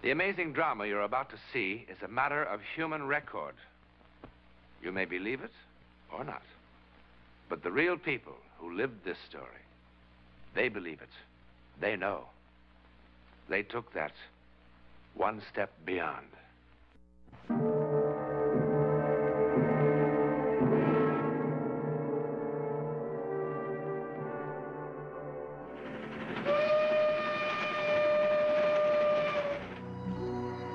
The amazing drama you're about to see is a matter of human record. You may believe it or not. But the real people who lived this story, they believe it. They know. They took that one step beyond.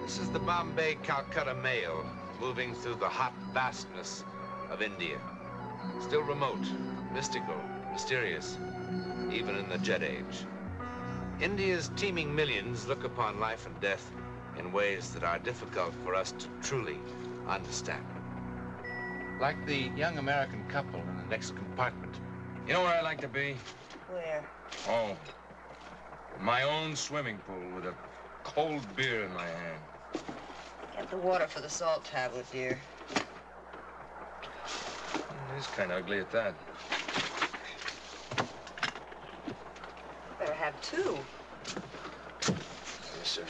This is the Bombay-Calcutta mail moving through the hot vastness of India. Still remote, mystical, mysterious, even in the jet age. India's teeming millions look upon life and death in ways that are difficult for us to truly understand. Like the young American couple in the next compartment. You know where I'd like to be? Where? Oh, my own swimming pool with a cold beer in my hand. Get the water for the salt tablet, dear. It is kind of ugly at that. Better have two. Yes, sir.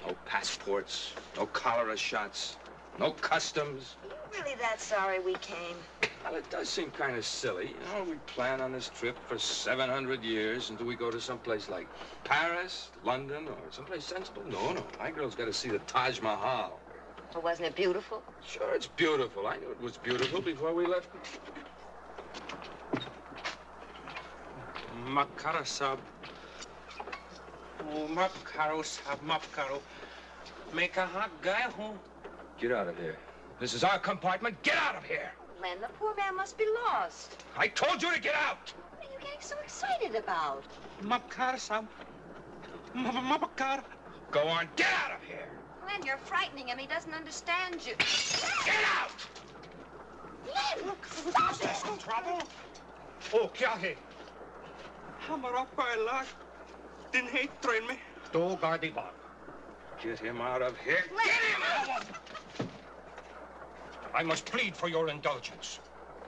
No passports, no cholera shots, no customs. Are you really that sorry we came? Well, it does seem kind of silly. You know, we plan on this trip for 700 years, and do we go to someplace like Paris, London, or someplace sensible? No, no. My girl's got to see the Taj Mahal. Well, wasn't it beautiful? Sure, it's beautiful. I knew it was beautiful before we left. Makara sab. Oh, Makaro sab, Makaro. Make a hot guy who. Get out of here. This is our compartment. Get out of here! Len, the poor man must be lost. I told you to get out! What are you getting so excited about? Makara sab. Makara. Go on, get out of here! Len, you're frightening him. He doesn't understand you. Get out! Len, stop it! Some trouble? Oh, kya hai? Hamara pehla din hai train mein. Do gaadi baat. Get him out of here. Len. Get him out! I must plead for your indulgence.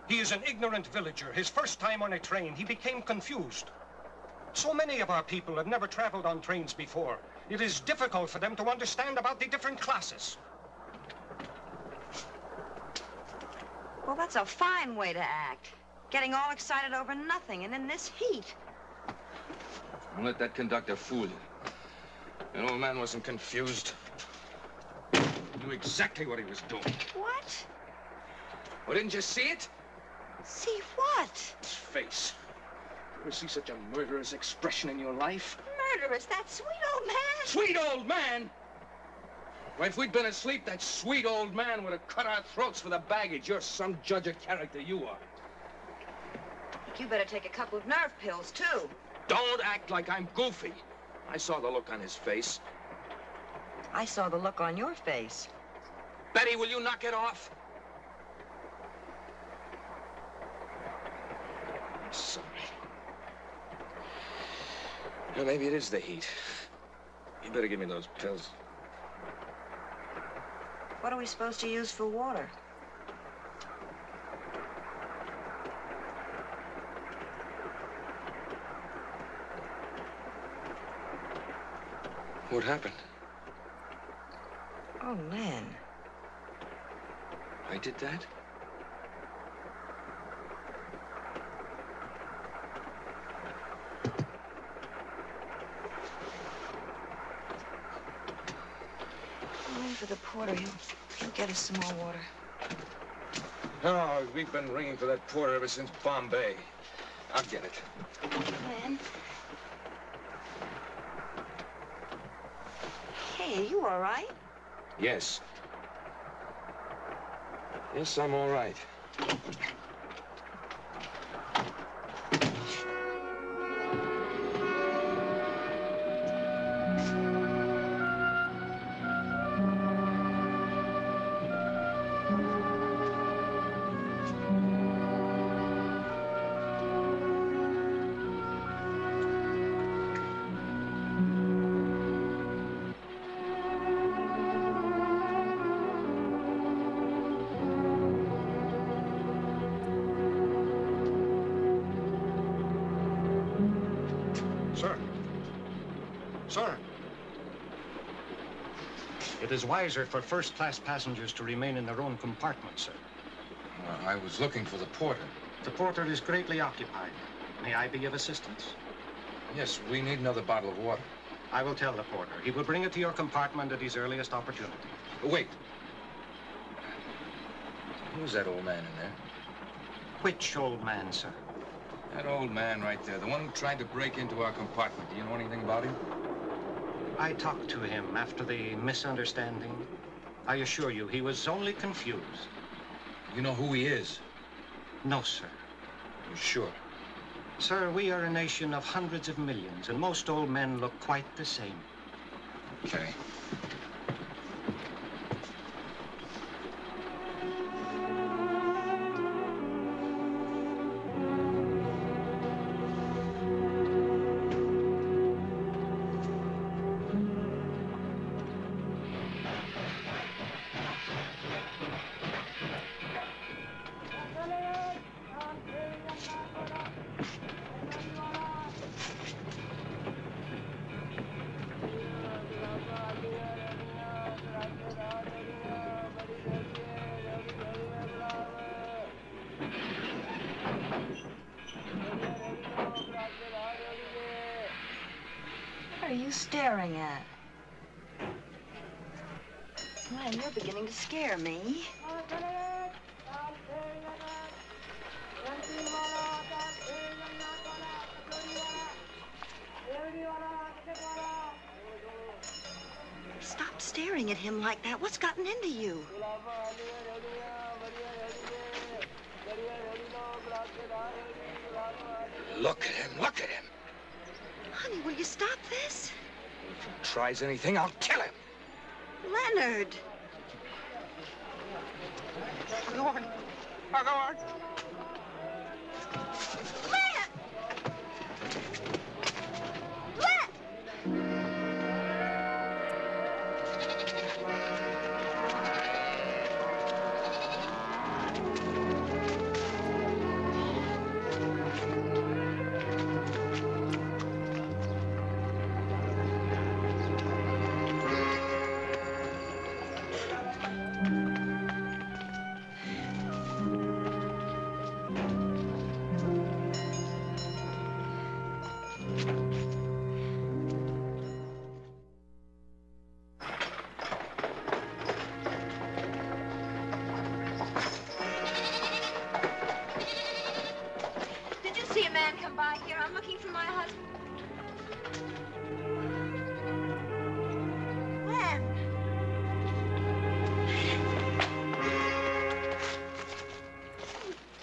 He is an ignorant villager. His first time on a train, he became confused. So many of our people have never traveled on trains before. It is difficult for them to understand about the different classes. Well, that's a fine way to act. Getting all excited over nothing, and in this heat. Don't let that conductor fool you. That old man wasn't confused. He knew exactly what he was doing. What? Well, didn't you see it? See what? His face. You ever see such a murderous expression in your life? Murderous, that sweet old man. Sweet old man? Well, if we'd been asleep, that sweet old man would have cut our throats for the baggage. You're some judge of character, you are. I think you better take a couple of nerve pills, too. Don't act like I'm goofy. I saw the look on his face. I saw the look on your face. Betty, will you knock it off? I'm sorry. Well, maybe it is the heat. You better give me those pills. What are we supposed to use for water? What happened? Oh, Len. I did that? Wait for the porter. He'll get us some more water. Oh, we've been ringing for that porter ever since Bombay. I'll get it. Len? Hey, are you all right? Yes. Yes, I'm all right. Sir. Sir. It is wiser for first-class passengers to remain in their own compartment, sir. I was looking for the porter. The porter is greatly occupied. May I be of assistance? Yes, we need another bottle of water. I will tell the porter. He will bring it to your compartment at his earliest opportunity. Wait. Who's that old man in there? Which old man, sir? That old man right there, the one who tried to break into our compartment. Do you know anything about him? I talked to him after the misunderstanding. I assure you, he was only confused. You know who he is? No, sir. You sure? Sir, we are a nation of hundreds of millions, and most old men look quite the same. Okay. What are you staring at? Man, you're beginning to scare me. Stop staring at him like that. What's gotten into you? Look at him, look at him. Honey, will you stop this? If he tries anything, I'll kill him. Leonard. Go on. I'll go on. See a man come by here. I'm looking for my husband. Len.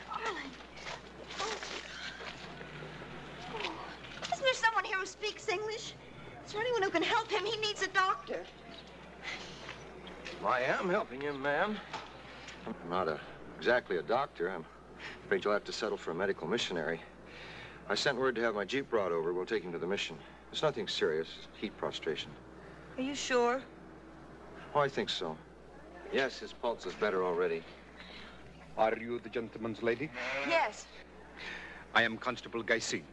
Oh, darling. Oh. Isn't there someone here who speaks English? Is there anyone who can help him? He needs a doctor. I am helping him, ma'am. I'm not exactly a doctor. I'm afraid you'll have to settle for a medical missionary. I sent word to have my Jeep brought over. We'll take him to the mission. It's nothing serious. Heat prostration. Are you sure? Oh, I think so. Yes, his pulse is better already. Are you the gentleman's lady? Yes. I am Constable Gaisin.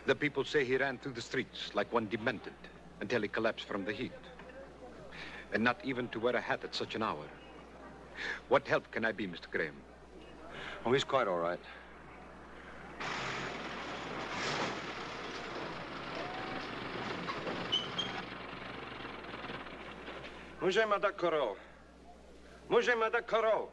The people say he ran through the streets like one demented until he collapsed from the heat. And not even to wear a hat at such an hour. What help can I be, Mr. Graham? Oh, he's quite all right. Muje madakoro. Muje madakoro.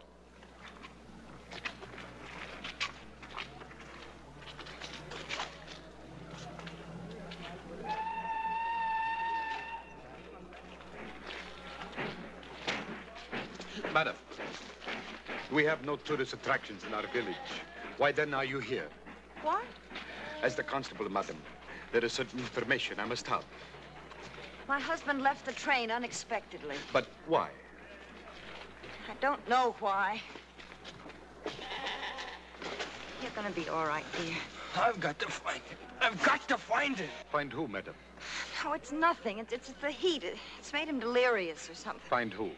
Madam, we have no tourist attractions in our village. Why then are you here? What? As the constable, madam, there is certain information I must have. My husband left the train unexpectedly. But why? I don't know why. You're gonna be all right, dear. I've got to find it. I've got to find it. Find who, madam? No, it's nothing. It's the heat. It's made him delirious or something. Find who?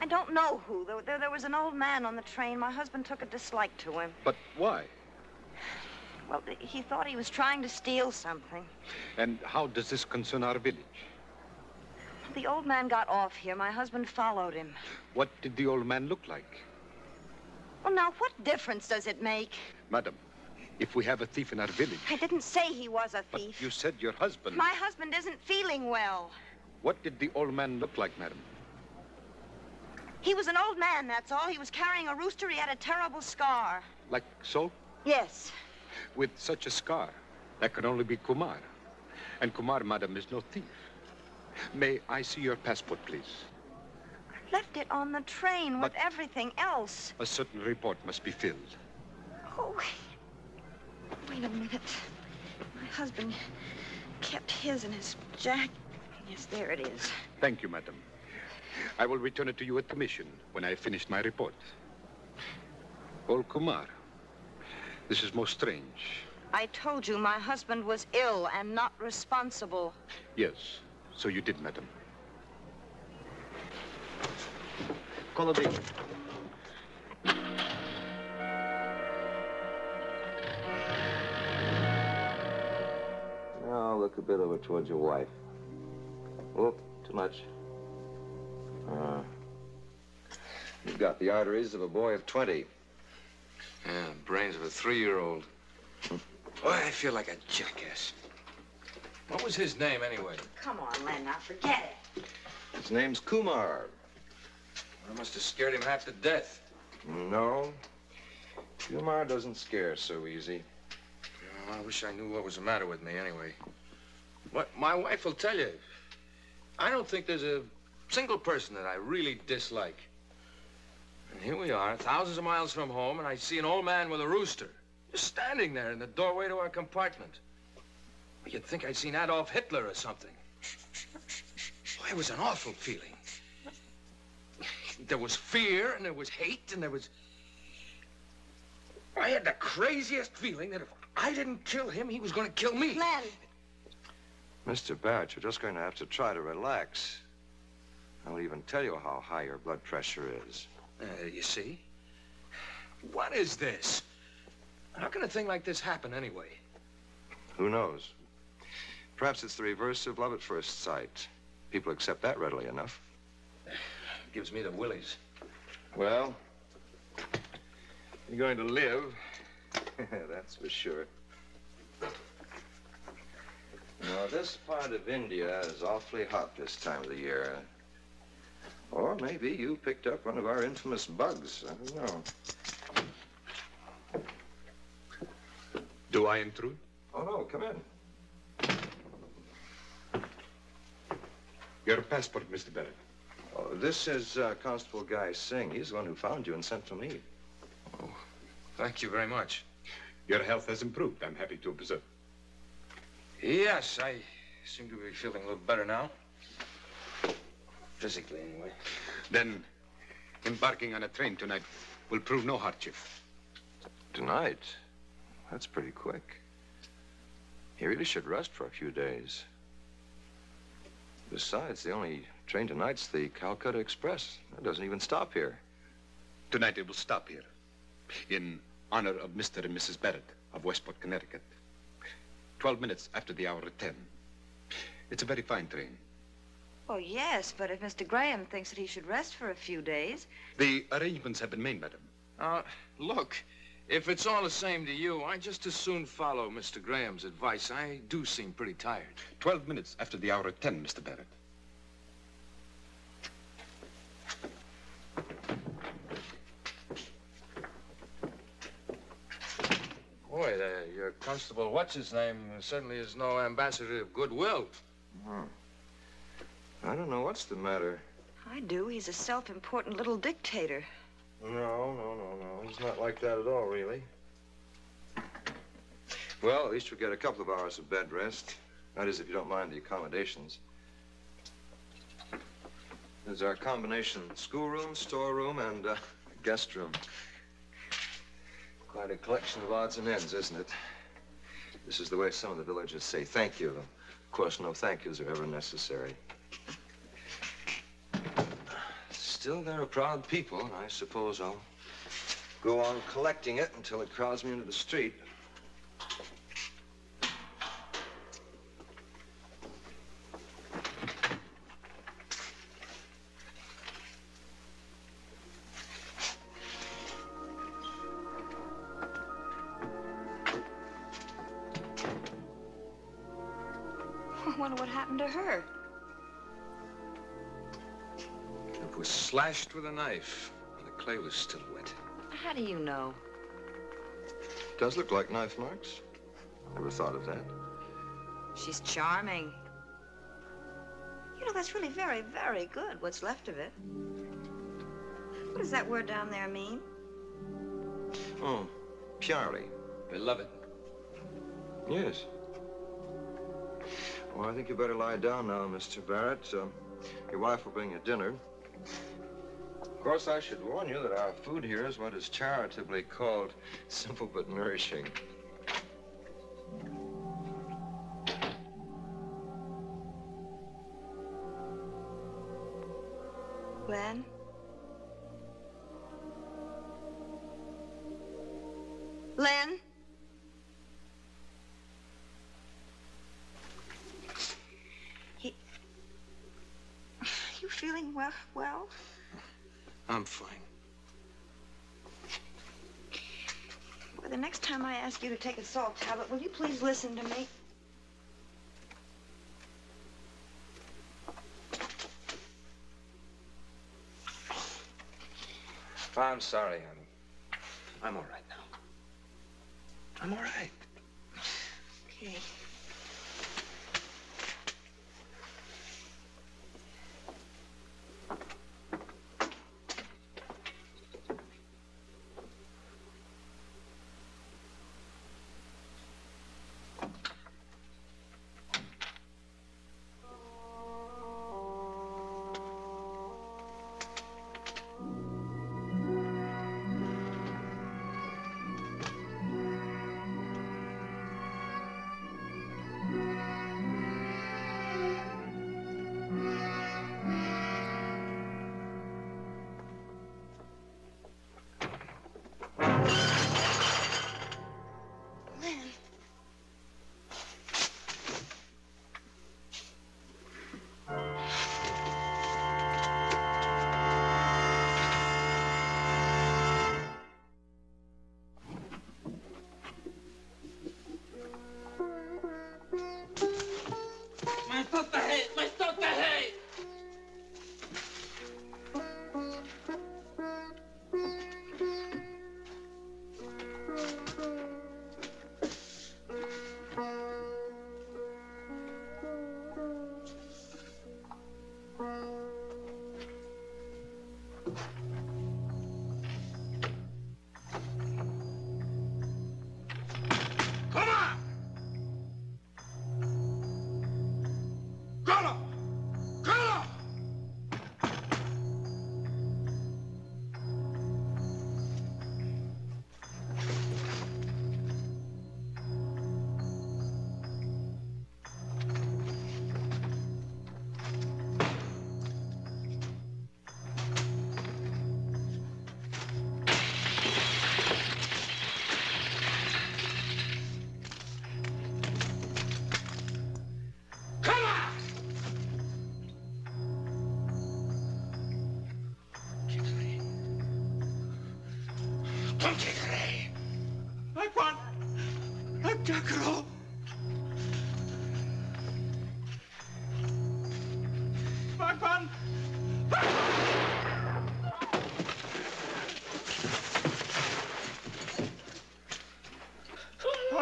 I don't know who. There was an old man on the train. My husband took a dislike to him. But why? Well, he thought he was trying to steal something. And how does this concern our village? The old man got off here. My husband followed him. What did the old man look like? Well, now, what difference does it make? Madam, if we have a thief in our village... I didn't say he was a thief. But you said your husband... My husband isn't feeling well. What did the old man look like, madam? He was an old man, that's all. He was carrying a rooster. He had a terrible scar. Like so? Yes. With such a scar, that could only be Kumar. And Kumar, madam, is no thief. May I see your passport, please? I left it on the train with everything else. A certain report must be filled. Oh, wait a minute. My husband kept his in his jacket. Yes, there it is. Thank you, madam. I will return it to you at the mission when I have finished my report. Old Kumar, this is most strange. I told you my husband was ill and not responsible. Yes, so you did, madam. Colobi. Now look a bit over towards your wife. Oh, too much. You've got the arteries of a boy of 20. Yeah, brains of a 3-year-old. Boy, I feel like a jackass. What was his name, anyway? Come on, Len, now forget it. His name's Kumar. I must have scared him half to death. No. Kumar doesn't scare so easy. Oh, I wish I knew what was the matter with me, anyway. What my wife will tell you. I don't think there's a single person that I really dislike. And here we are, thousands of miles from home, and I see an old man with a rooster just standing there in the doorway to our compartment. Well, you'd think I'd seen Adolf Hitler or something. Boy, it was an awful feeling. There was fear, and there was hate, and there was... I had the craziest feeling that if I didn't kill him, he was going to kill me. Len. Mr. Barrett, you're just going to have to try to relax. I won't even tell you how high your blood pressure is. You see? What is this? How can a thing like this happen anyway? Who knows? Perhaps it's the reverse of love at first sight. People accept that readily enough. Gives me the willies. Well, you're going to live. That's for sure. Now, this part of India is awfully hot this time of the year. Or maybe you picked up one of our infamous bugs. I don't know. Do I intrude? Oh, no, come in. Your passport, Mr. Barrett. Oh, this is Constable Guy Singh. He's the one who found you and sent for me. Oh, thank you very much. Your health has improved, I'm happy to observe. Yes, I seem to be feeling a little better now. Physically, anyway. Then, embarking on a train tonight will prove no hardship. Tonight? That's pretty quick. He really should rest for a few days. Besides, the only train tonight's the Calcutta Express. It doesn't even stop here. Tonight it will stop here, in honor of Mr. and Mrs. Barrett of Westport, Connecticut. 12 minutes after the hour of 10. It's a very fine train. Oh, yes, but if Mr. Graham thinks that he should rest for a few days... The arrangements have been made, madam. Look, if it's all the same to you, I just as soon follow Mr. Graham's advice. I do seem pretty tired. 12 minutes after the hour of 10, Mr. Barrett. Boy, your constable, what's-his-name, certainly is no ambassador of goodwill. I don't know what's the matter. I do. He's a self-important little dictator. No. He's not like that at all, really. Well, at least you'll get a couple of hours of bed rest. That is, if you don't mind the accommodations. There's our combination schoolroom, storeroom, and guest room. Quite a collection of odds and ends, isn't it? This is the way some of the villagers say thank you. Of course, no thank yous are ever necessary. Still, they're a proud people, and I suppose I'll go on collecting it until it crowds me into the street. I wonder what happened to her. It was slashed with a knife, and the clay was still wet. How do you know? Does look like knife marks. Never thought of that. She's charming. You know, that's really very, very good, what's left of it. What does that word down there mean? Oh, Piari. Beloved. Yes. Well, I think you better lie down now, Mr. Barrett. Your wife will bring you dinner. Of course, I should warn you that our food here is what is charitably called simple but nourishing. Glenn? Len? You feeling well? I'm fine. Well, the next time I ask you to take a salt tablet, will you please listen to me? I'm sorry, honey. I'm all right now. I'm all right. Okay.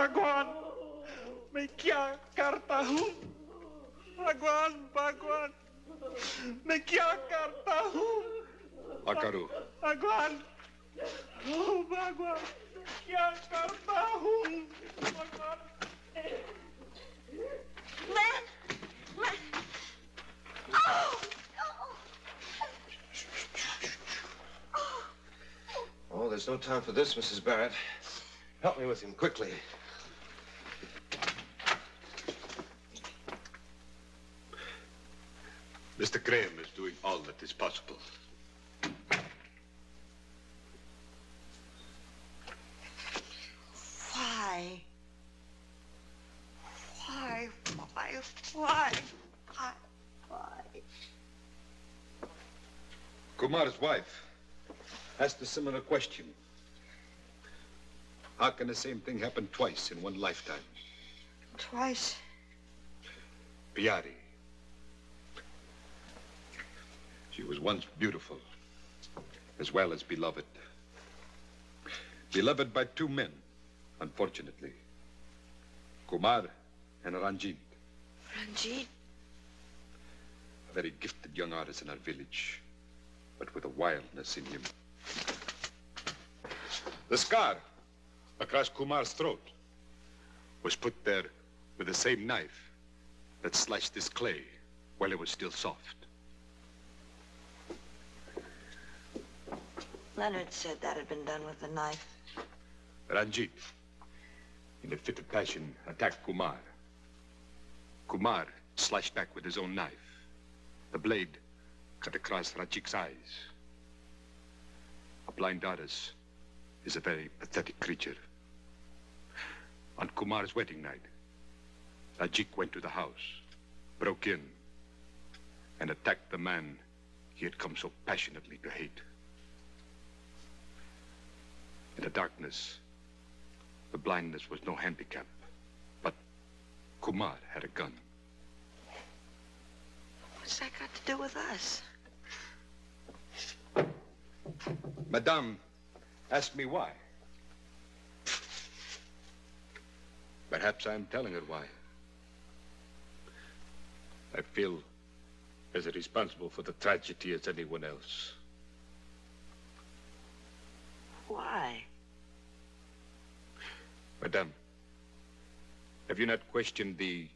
भगवान मैं क्या करता हूँ भगवान भगवान मैं क्या करता हूँ Akaru. भगवान ओ भगवान क्या करता हूँ भगवान Len! Len! Oh! Oh, there's no time for this, Mrs. Barrett. Help me with him, quickly. Mr. Graham is doing all that is possible. Why? Why? Why? Why? Why? Why? Kumar's wife asked a similar question. How can the same thing happen twice in one lifetime? Twice. Piari. She was once beautiful, as well as beloved. Beloved by two men, unfortunately. Kumar and Ranjit. Ranjit? A very gifted young artist in our village, but with a wildness in him. The scar across Kumar's throat was put there with the same knife that sliced this clay while it was still soft. Leonard said that had been done with the knife. Ranjit, in a fit of passion, attacked Kumar. Kumar slashed back with his own knife. The blade cut across Ranjit's eyes. A blind artist is a very pathetic creature. On Kumar's wedding night, Ranjit went to the house, broke in, and attacked the man he had come so passionately to hate. In the darkness, the blindness was no handicap, but Kumar had a gun. What's that got to do with us? Madame asked me why. Perhaps I'm telling her why. I feel as responsible for the tragedy as anyone else. Why? Madame, have you not questioned the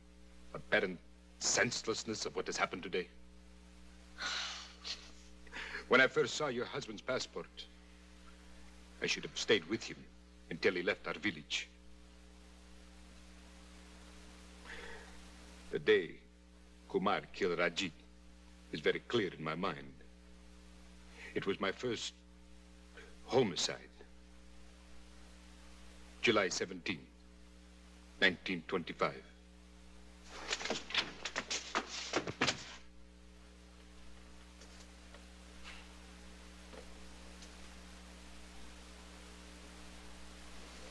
apparent senselessness of what has happened today? When I first saw your husband's passport, I should have stayed with him until he left our village. The day Kumar killed Ranjit is very clear in my mind. It was my first homicide. July 17, 1925.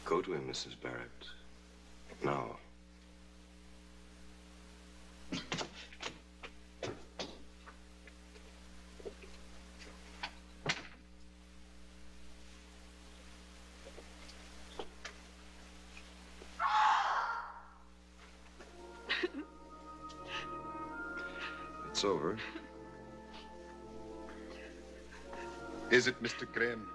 Go to him, Mrs. Barrett. Now. It's over. Is it, Mr. Graham?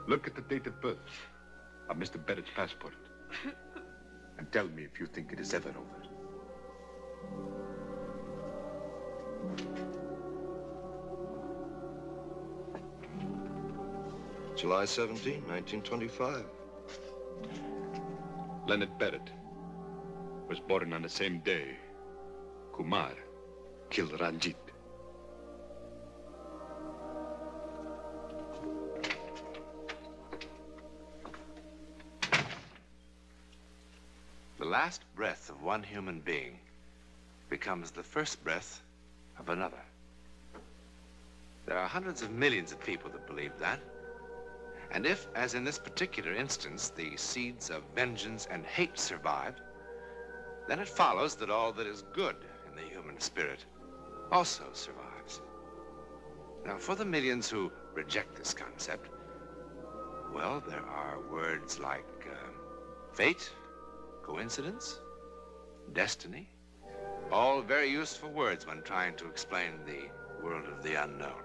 Look at the date of birth of Mr. Barrett's passport and tell me if you think it is ever over. July 17, 1925. Leonard Barrett was born on the same day Kumar killed Ranjit. The last breath of one human being becomes the first breath of another. There are hundreds of millions of people that believe that. And if, as in this particular instance, the seeds of vengeance and hate survived, then it follows that all that is good in the human spirit also survives. Now, for the millions who reject this concept, well, there are words like fate, coincidence, destiny, all very useful words when trying to explain the world of the unknown.